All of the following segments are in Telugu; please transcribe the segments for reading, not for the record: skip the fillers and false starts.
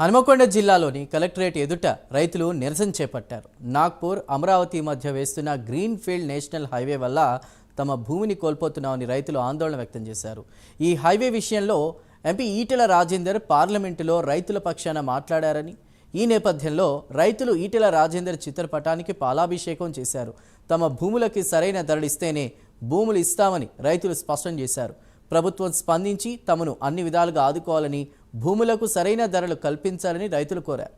హనుమకొండ జిల్లాలోని కలెక్టరేట్ ఎదుట రైతులు నిరసన చేపట్టారు. నాగ్పూర్ అమరావతి మధ్య వేస్తున్న గ్రీన్ ఫీల్డ్ నేషనల్ హైవే వల్ల తమ భూమిని కోల్పోతున్నామని రైతులు ఆందోళన వ్యక్తం చేశారు. ఈ హైవే విషయంలో ఎంపీ ఈటెల రాజేందర్ పార్లమెంటులో రైతుల పక్షాన మాట్లాడారని, ఈ నేపథ్యంలో రైతులు ఈటెల రాజేందర్ చిత్రపటానికి పాలాభిషేకం చేశారు. తమ భూములకి సరైన ధరలిస్తేనే భూములు ఇస్తామని రైతులు స్పష్టం చేశారు. ప్రభుత్వం స్పందించి తమను అన్ని విధాలుగా ఆదుకోవాలని, భూములకు సరైన ధరలు కల్పించాలని రైతులు కోరారు.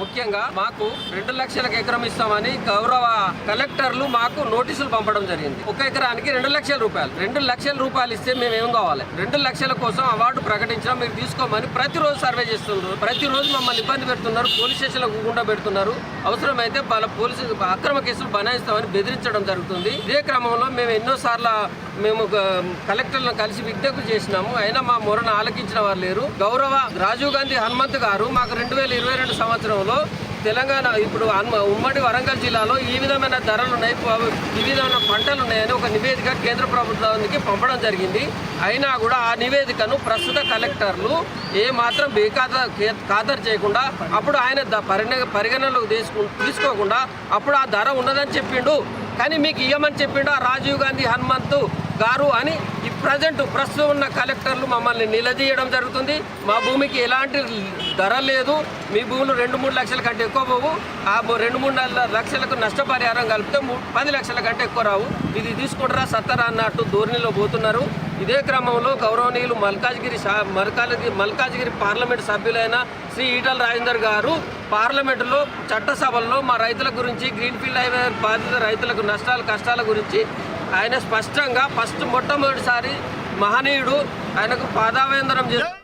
ముఖ్యంగా మాకు 2 లక్షలకు ఎకరం ఇస్తామని గౌరవ కలెక్టర్లు మాకు నోటీసులు పంపడం జరిగింది. ఒక ఎకరానికి 2 లక్షల రూపాయలు. 2 లక్షల రూపాయలు ఇస్తే మేము ఏం కావాలి? 2 లక్షల కోసం అవార్డు ప్రకటించడం మీరు తీసుకోమని ప్రతిరోజు సర్వే చేస్తున్నారు. ప్రతిరోజు మమ్మల్ని ఇబ్బంది పెడుతున్నారు, పోలీస్ స్టేషన్లకు గుండా పెడుతున్నారు. అవసరమైతే వాళ్ళ పోలీసు అక్రమ కేసులు బనాయిస్తామని బెదిరించడం జరుగుతుంది. ఇదే క్రమంలో మేము ఎన్నోసార్లు కలెక్టర్లను కలిసి విజ్ఞప్తి చేసినాము. అయినా మా మొరను ఆలకించిన వారు లేరు. గౌరవ రాజీవ్ గాంధీ హనుమంత్ గారు మాకు 2022 సంవత్సరంలో తెలంగాణ ఇప్పుడు ఉమ్మడి వరంగల్ జిల్లాలో ఈ విధమైన ధరలు ఉన్నాయి, ఈ విధమైన పంటలు ఉన్నాయని ఒక నివేదిక కేంద్ర ప్రభుత్వానికి పంపడం జరిగింది. అయినా కూడా ఆ నివేదికను ప్రస్తుత కలెక్టర్లు ఏమాత్రం ఖాతరు చేయకుండా, అప్పుడు ఆయన పరిగణనలోకి తీసుకోకుండా అప్పుడు ఆ ధర ఉన్నదని చెప్పిండు. కానీ మీకు ఇవ్వమని చెప్పిండు ఆ రాజీవ్ గాంధీ హనుమంత్ గారు అని ఈ ప్రస్తుతం ఉన్న కలెక్టర్లు మమ్మల్ని నిలదీయడం జరుగుతుంది. మా భూమికి ఎలాంటి ధర లేదు, మీ భూములు 2-3 లక్షల కంటే ఎక్కువ పోవు, ఆ 2-3 లక్షలకు నష్టపరిహారం కలిపితే 10 లక్షల కంటే ఎక్కువ రావు, ఇది తీసుకుంటారా సత్తరా అన్నట్టు ధోరణిలో పోతున్నారు. ఇదే క్రమంలో గౌరవనీయులు మల్కాజ్గిరి పార్లమెంటు సభ్యులైన శ్రీ ఈటెల రాజేందర్ గారు పార్లమెంటులో చట్టసభల్లో మా రైతుల గురించి, గ్రీన్ఫీల్డ్ హైవే బాధిత రైతులకు కష్టాల గురించి ఆయన స్పష్టంగా మొట్టమొదటిసారి మహనీయుడు ఆయనకు పాదాభివందనం చేస్తారు.